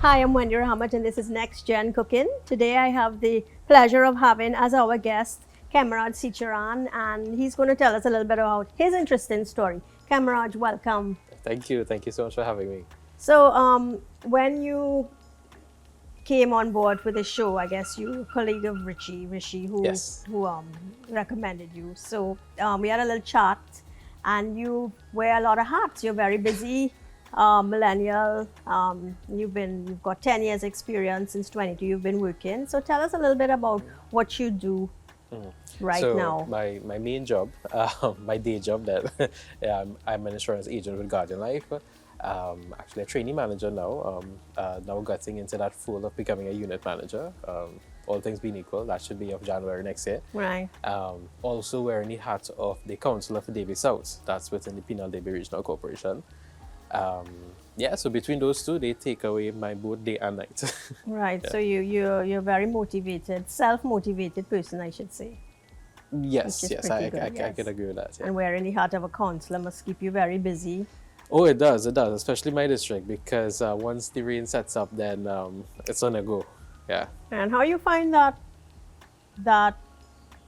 Hi, I'm Wendy Rahmat and this is Next Gen Cooking. Today I have the pleasure of having as our guest Khemraj Sicharan, and he's going to tell us a little bit about his interesting story. Khemraj, welcome. Thank you. Thank you so much for having me. So, when you came on board with the show, I guess you were a colleague of Rishi, Yes. who recommended you. So we had a little chat, and you wear a lot of hats. You're very busy, millennial. You've got 10 years experience since 22. You've been working. So tell us a little bit about what you do right So now. my main job, my day job, that I'm an insurance agent with Guardian Life. Actually, a trainee manager now. Now getting into that fold of becoming a unit manager. All things being equal, that should be of January next year. Right. Also wearing the hat of the councillor for Davie South. That's within the Penal Davie Regional Corporation. So between those two, they take away my both day and night. Right. So you're very motivated, self-motivated person, I should say. Yes, Which is yes, pretty I good, yes. can agree with that. Yeah. And wearing the hat of a counselor must keep you very busy. Oh, it does, especially my district, because once the rain sets up, then it's on a go. Yeah. And how you find that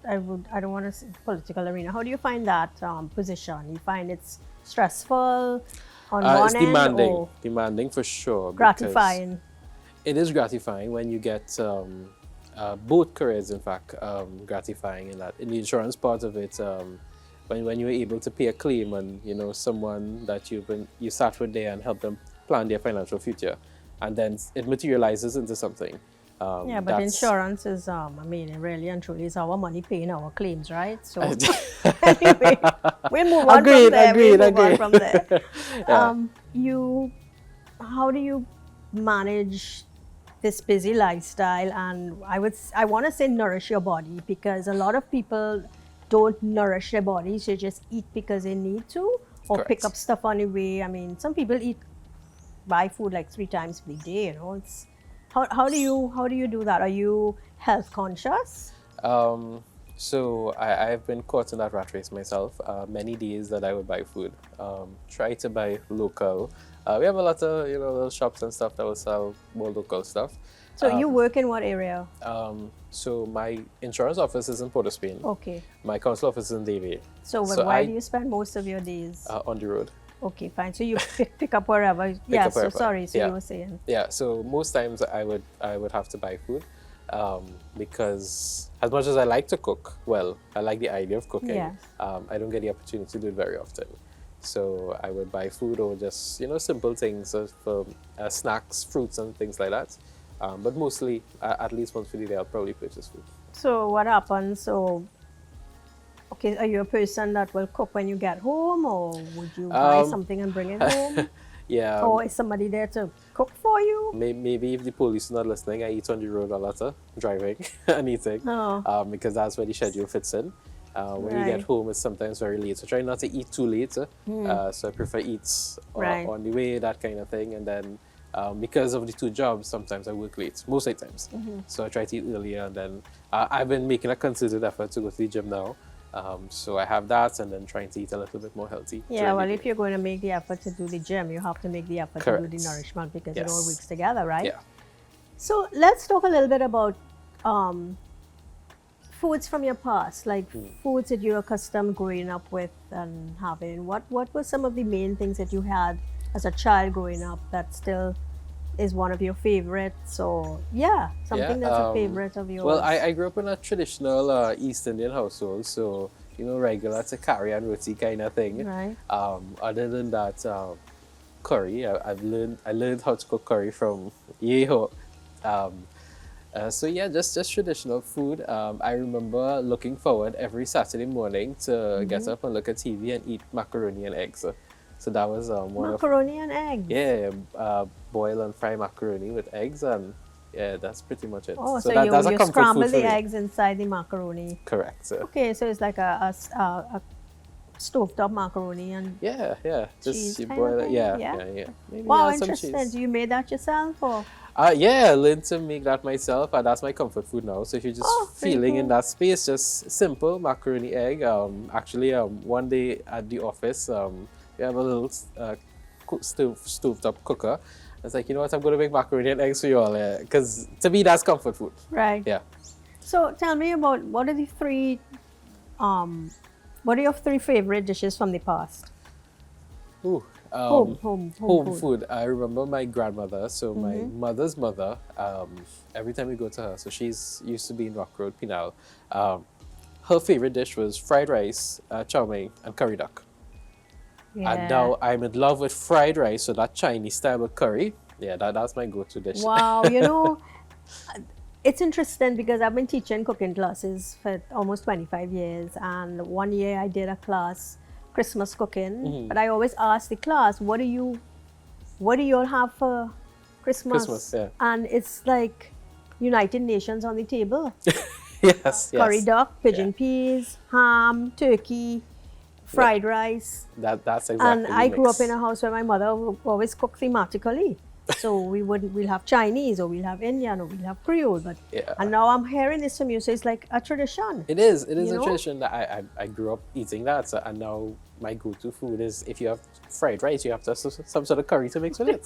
I don't want to say political arena. How do you find that position? You find it's stressful on one It's end demanding, or demanding for sure. because gratifying? It is gratifying when you get both careers, in fact, gratifying in that. In the insurance part of it, when you're able to pay a claim and someone that you sat with there and help them plan their financial future, and then it materializes into something. Yeah, but insurance is I mean, it really and truly is our money paying our claims, right? So anyway, we'll move on Agreed, from there. agreed, We'll move on agreed. from there. Yeah. How do you manage this busy lifestyle? And I want to say nourish your body, because a lot of people don't nourish their bodies. They just eat because they need to, or pick Correct. up stuff on the way. I mean, some people buy food like 3 times a day. It's how do you do that? Are you health conscious? So I've been caught in that rat race myself. Many days that I would buy food, try to buy local. We have a lot of little shops and stuff that will sell more local stuff. So you work in what area? So my insurance office is in Port of Spain. Okay. My council office is in Davie. So where do you spend most of your days? On the road. Okay, fine. So you pick up wherever. Yeah. up So wherever. sorry. So Yeah. you were saying. Yeah, so most times I would have to buy food, because as much as I like to cook, well, I like the idea of cooking. Yes. I don't get the opportunity to do it very often. So I would buy food, or just simple things for snacks, fruits, and things like that. But mostly, at least once a day, I'll probably purchase food. So what happens? So, okay, are you a person that will cook when you get home, or would you buy something and bring it home? Yeah. Or is somebody there to cook for you? Maybe if the police are not listening, I eat on the road a lot, driving and eating, Oh. because that's where the schedule fits in. When you Right. get home, it's sometimes very late. So try not to eat too late. So I prefer eats Right. on the way, that kind of thing. And then because of the two jobs, sometimes I work late, most of the times. So I try to eat earlier. And then I've been making a concerted effort to go to the gym now. So I have that, and then trying to eat a little bit more healthy. Yeah, during well, the if day. you're going to make the effort to do the gym, you have to make the effort to do the Correct. nourishment, because it all Yes. works together, right? Yeah. So let's talk a little bit about foods from your past, like foods that you're accustomed growing up with and having. What were some of the main things that you had as a child growing up that still is one of your favorites? Or something that's a favorite of yours. Well, I grew up in a traditional East Indian household, so regular to curry and roti kind of thing. Right. Other than that, curry. I learned how to cook curry from Yeho. Just traditional food. I remember looking forward every Saturday morning to get up and look at TV and eat macaroni and eggs. So that was one of Macaroni and eggs. boil and fry macaroni with eggs, and that's pretty much it. Oh, so that's a you comfort scramble food for the me. eggs inside the macaroni. Correct. Okay, so it's like a stovetop up macaroni and Yeah. cheese Just you kind boil of it. thing? Yeah. Yeah. Maybe wow, add some interesting. cheese. Do you made that yourself, or? I learned to make that myself, and that's my comfort food now. So if you're just very feeling in cool. that space, just simple macaroni egg. Actually, one day at the office, we have a little stovetop cooker, It's like, you know what, I'm going to make macaroni and eggs for you all, because to me that's comfort food. Right. Yeah. So tell me about what are your three favorite dishes from the past? Ooh, Home food. I remember my grandmother, so my mother's mother, every time we go to her, so she's used to be in Rock Road, Pinal, her favorite dish was fried rice, chow mein, and curry duck. Yeah. And now I'm in love with fried rice, so that Chinese style with curry. Yeah, that's my go-to dish. Wow, it's interesting because I've been teaching cooking classes for almost 25 years, and one year I did a class, Christmas cooking, but I always ask the class, what do you all have for Christmas? Christmas, yeah. And it's like United Nations on the table. Yes, Curry yes. duck, pigeon peas, ham, turkey, fried rice. That's exactly And the I grew up mix. in a house where my mother would always cook thematically. So we'll have Chinese, or we'll have Indian, or we'll have Creole. But Yeah. and now I'm hearing this from you, so it's like a tradition. It is You a know? tradition that I grew up eating that, so, and now my go-to food is, if you have fried rice, you have to have some sort of curry to mix with it.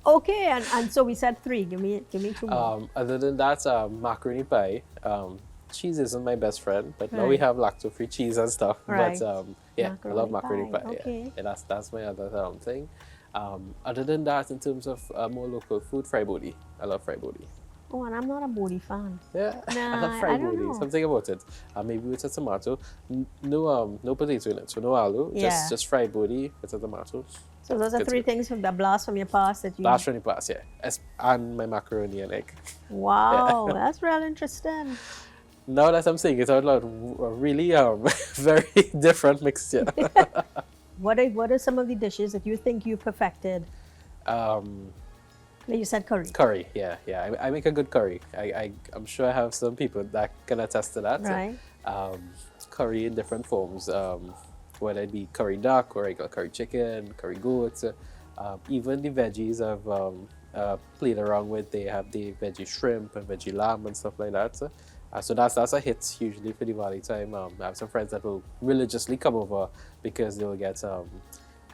Okay, and so we said three. Give me two more. Other than that, macaroni pie. Cheese isn't my best friend, but now we Right. have lacto-free cheese and stuff. Right. But yeah, I love macaroni Macaroni pie. pie, okay. Yeah, that's my other thing. Other than that, in terms of more local food, fry bodi. I love fry bodi. Oh, and I'm not a body fan. Yeah, I Nah, love fry I don't bodi. know. Something about it. Maybe with a tomato. No potato in it, so no aloo. Yeah. Just fried bodi with a tomato. So those are Good three to go. things from the blast from your past that you. Last really pass, yeah. And my macaroni and egg. Wow, that's real interesting. Now that I'm saying it out loud, a really very different mixture. What are some of the dishes that you think you perfected? Like you said curry. Curry, yeah. I make a good curry. I'm sure I have some people that can attest to that. Right. Curry in different forms, whether it be curry duck or regular curry chicken, curry goat. Even the veggies I've played around with. They have the veggie shrimp and veggie lamb and stuff like that. So that's a hit usually for Diwali time. I have some friends that will religiously come over because they will get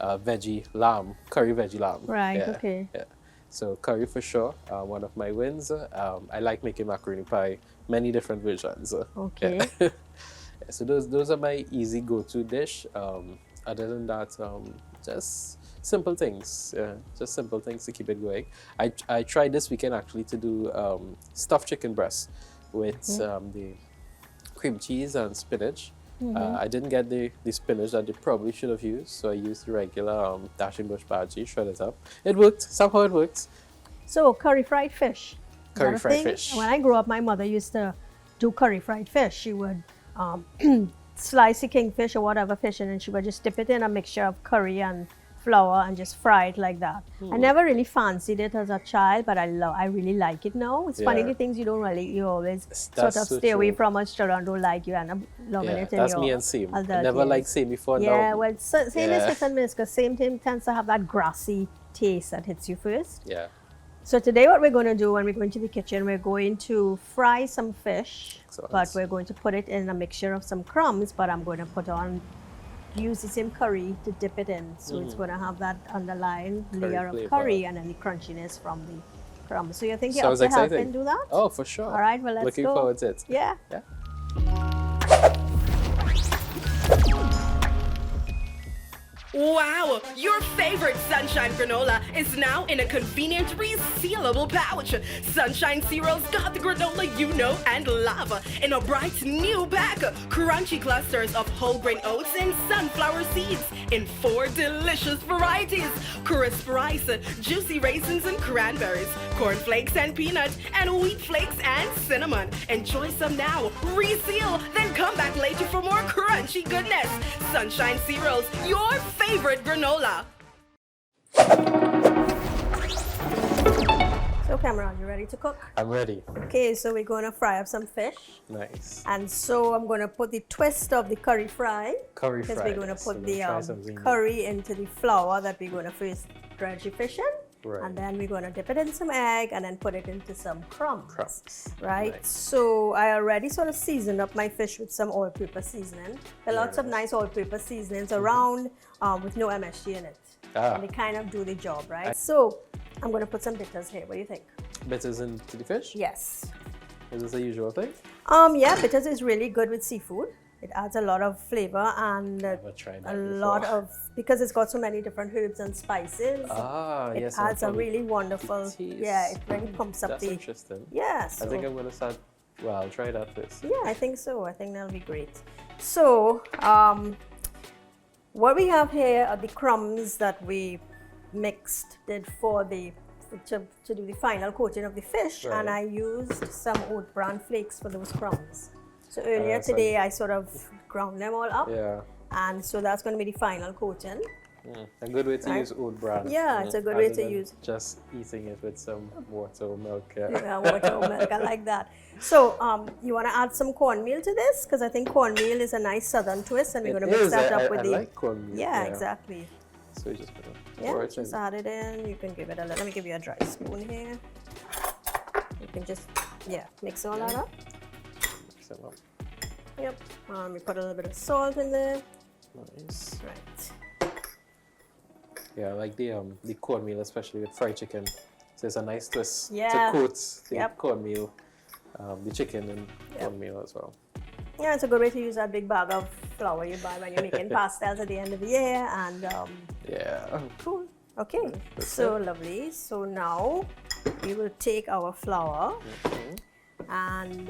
veggie lamb, curry veggie lamb. Right, Yeah, okay. Yeah. So curry for sure, one of my wins. I like making macaroni pie, many different versions. Okay. Yeah. So those are my easy go-to dish. Other than that, just simple things. Just simple things to keep it going. I tried this weekend actually to do stuffed chicken breast with the cream cheese and spinach. I didn't get the spinach that they probably should have used, so I used the regular dashing bush bhaji, shred it up. It worked. Somehow it worked. So curry fried fish. Is Curry that a fried thing? fish. When I grew up, my mother used to do curry fried fish. She would slice the kingfish or whatever fish, and then she would just dip it in a mixture of curry and flour and just fry it like that. I never really fancied it as a child, but I really like it now. It's funny Yeah. the things you always That's sort of so stay away true. from as children don't like you and I'm loving Yeah, it in that's your me and same. I adult never years. liked same before. Yeah, now. well, same is Yeah. hit and miss because same thing tends to have that grassy taste that hits you first. Yeah. So today what we're going to do when we go into the kitchen, we're going to fry some fish, Excellent. but we're going to put it in a mixture of some crumbs, but I'm going to use the same curry to dip it in. So it's going to have that underlying Curry layer of flavor. curry and then the crunchiness from the crumbs. So you think you're Sounds up to help exciting. and do that? Oh, for sure. All right, well, let's Looking go. forward to it. Yeah. Yeah. Wow! Your favorite Sunshine granola is now in a convenient resealable pouch. Sunshine cereals got the granola you know and love in a bright new bag. Crunchy clusters of whole grain oats and sunflower seeds in 4 delicious varieties. Crisp rice, juicy raisins and cranberries, cornflakes and peanut, and wheat flakes and cinnamon. Enjoy some now, reseal, then come back later for more crunchy goodness. Sunshine cereals, your favorite granola. So Khemraj, you ready to cook? I'm ready. Okay, so we're going to fry up some fish. Nice. And so I'm going to put the twist of the curry fry. Curry Because fry. we're going to yes. put I'm the gonna try something new. curry into the flour that we're going to first dredge the fish in. Right. And then we're going to dip it in some egg and then put it into some crumbs. Crumbs. Right? Nice. So I already sort of seasoned up my fish with some all-purpose seasoning. There are lots Very of nice all-purpose seasonings around with no MSG in it. Ah. And they kind of do the job, right? So I'm going to put some bitters here. What do you think? Bitters into the fish? Yes. Is this a usual thing? Yeah, bitters is really good with seafood. It adds a lot of flavor and Never tried that a before. lot of, because it's got so many different herbs and spices. Ah, it yes. adds a really wonderful, yeah, it really pumps up That's the, interesting. yeah. So, I think I'm going to start, well, I'll try that first. yeah, I think so. I think that'll be great. So, what we have here are the crumbs that we did for the, to do the final coating of the fish, Right. and I used some oat bran flakes for those crumbs. So earlier so- today, I sort of ground them all up, Yeah. and so that's going to be the final coating. A good way to Right. use oat bran. Yeah, it's a good way rather to than use. Just eating it with some water or milk. Yeah. Yeah, water or milk, I like that. So you want to add some cornmeal to this? Because I think cornmeal is a nice southern twist, and we're It going to mix is. that up I with the... like cornmeal. yeah, exactly. So you just put it. Yeah, just add it in. You can give it a little. Let me give you a dry spoon here. You can just, yeah, mix all that up. Mix it up. Yep. We put a little bit of salt in there. Nice. Right. Yeah, I like the cornmeal, especially with fried chicken. So it's a nice twist Yeah. to coat the Yep. cornmeal, the chicken and cornmeal as well. Yeah, it's a good way to use that big bag of flour you buy when you're making pastels at the end of the year. And Yeah. cool. Okay. That's So lovely. So now we will take our flour and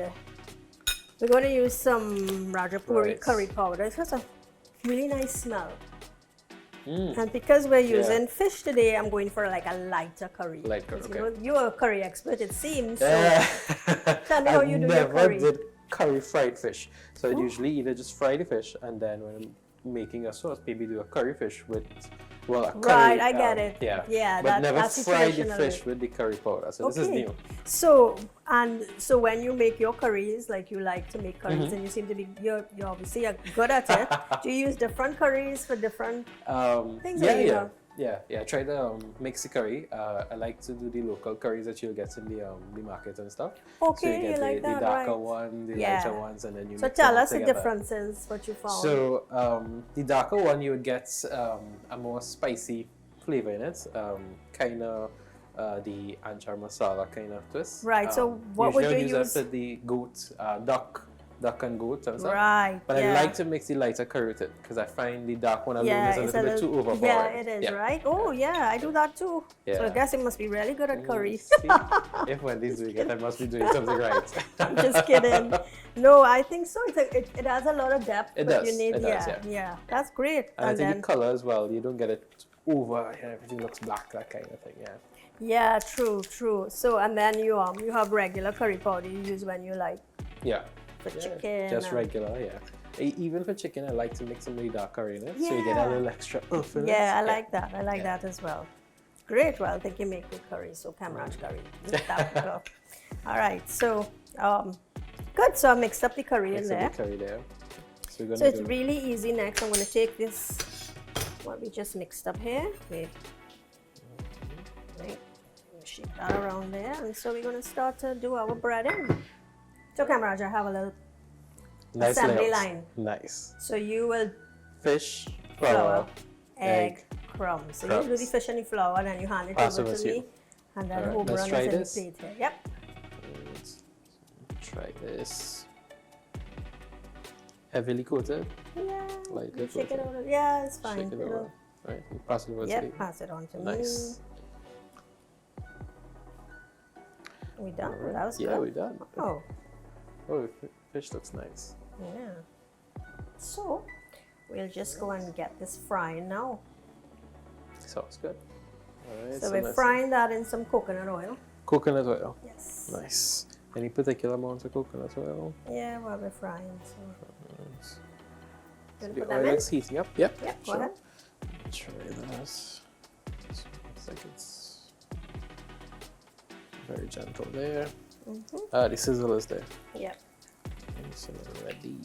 we're going to use some Rajapuri Right. curry powder. It has a really nice smell. Mm. And because we're Yeah. using fish today, I'm going for like a lighter curry. Light curry, 'Cause okay. You know, you're a curry expert, it seems. So Yeah. tell me how you do your never curry. did curry fried fish. So I'd usually either just fry the fish and then when I'm making a sauce, maybe do a curry fish with, well, a curry. Right, I get it. Yeah. Yeah, but never that's the fry the traditional fish way. with the curry powder. So this is new. So when you make your curries, like you like to make curries, and you seem to be you're obviously good at it. Do you use different curries for different things? Yeah, or you yeah. know? Yeah, I try the mixed curry. I like to do the local curries that you'll get in the market and stuff. Okay, so you get you like the that, darker right. one, the Yeah. lighter ones, and then you So mix tell them all us the together. differences, what you found. So the darker one, you would get a more spicy flavor in it, kind of the anchar masala kind of twist. Right, so what would usually you I use? that for the goat, duck and goat and stuff. Right, But yeah. I like to mix the lighter curry with it because I find the dark one alone Yeah, is a it's little bit too overpowering. yeah, it is, right? Oh, yeah, I do that too. So I Yeah. guess it must be really good at curry. See, if Wendy's doing it, I must be doing something right. Just kidding. No, I think so. It has a lot of depth, It but does, you need, it does, yeah. That's great. And I think then, the color as well, you don't get it over, everything looks black, that kind of thing, yeah. yeah, true. So, and then you have regular curry powder you use when you like Yeah. for Yeah, chicken. just and- regular, yeah. Even for chicken, I like to mix some really dark curry in it, so you get a Yeah. little extra oomph in it. Yeah, I like that. I like Yeah. that as well. Great. Well, I think you make good curry. So Khemraj curry. That would go. All right. So good. So I mixed up the curry Mix in up there. the curry there. So we're So gonna it's do really easy. Next, I'm going to take this, what we just mixed up here. Wait. Right. Shake that around there. And so we're going to start to do our breading. So Khemraj, I have a little nice assembly layouts. line. Nice. So you will Fish, flour, flour, egg, crumbs. So you do the crumbs. fish and the flour, and then you hand it Pass over over to to me. you. And then Alright, home let's run try is in this. the plate here. Yep. Let's try this. Heavily coated. Yeah. Lightly you shake it coated. over. Yeah, it's fine. Shake it It'll- over. Right, you pass it over to Yep, you. pass it on to Nice. me. We done? Alright. That was Yeah, good. we're done. Oh, Oh, fish looks nice. yeah. So, we'll just go and get this frying now. Sounds good. All right. So we're nice. frying that in some coconut oil. Coconut oil. Yes. Nice. Any particular amount of coconut oil? Yeah, while we're frying. So, Nice. gonna The put oil them in? is heating up. Yep. Yep, go sure. ahead. Try this. Just 1 second. Very gentle there. The sizzle is there. Yep. And so ready.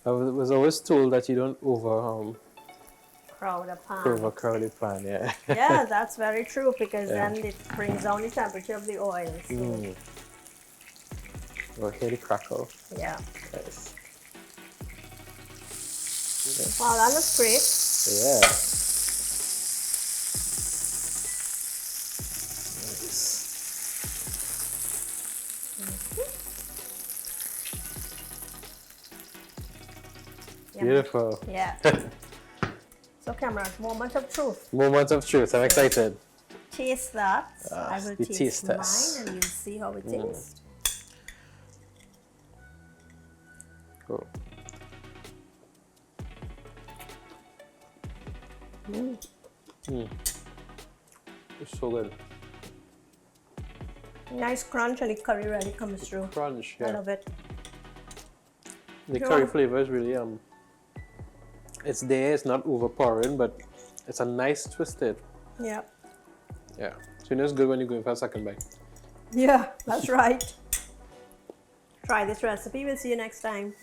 I was always told that you don't Crowd a pan. overcrowd the pan. Yeah. Yeah, that's very true because Yeah. then it brings down the temperature of the oil. So, Oh, hear the crackle. yeah. Nice. Wow, that looks great. Yeah. Beautiful. Yeah. So, Khemraj, moment of truth. Moment of truth. I'm excited. Taste that. I will the taste taste mine, test. and you'll see how it tastes. Oh. It's so good. Nice crunch, and the curry really comes through. Crunch, I yeah. love it. The Yeah. curry flavor is really it's there. It's not overpowering, but it's a nice twisted. Yeah. Yeah. So you know it's good when you're going for a second bite. Yeah, that's right. Try this recipe. We'll see you next time.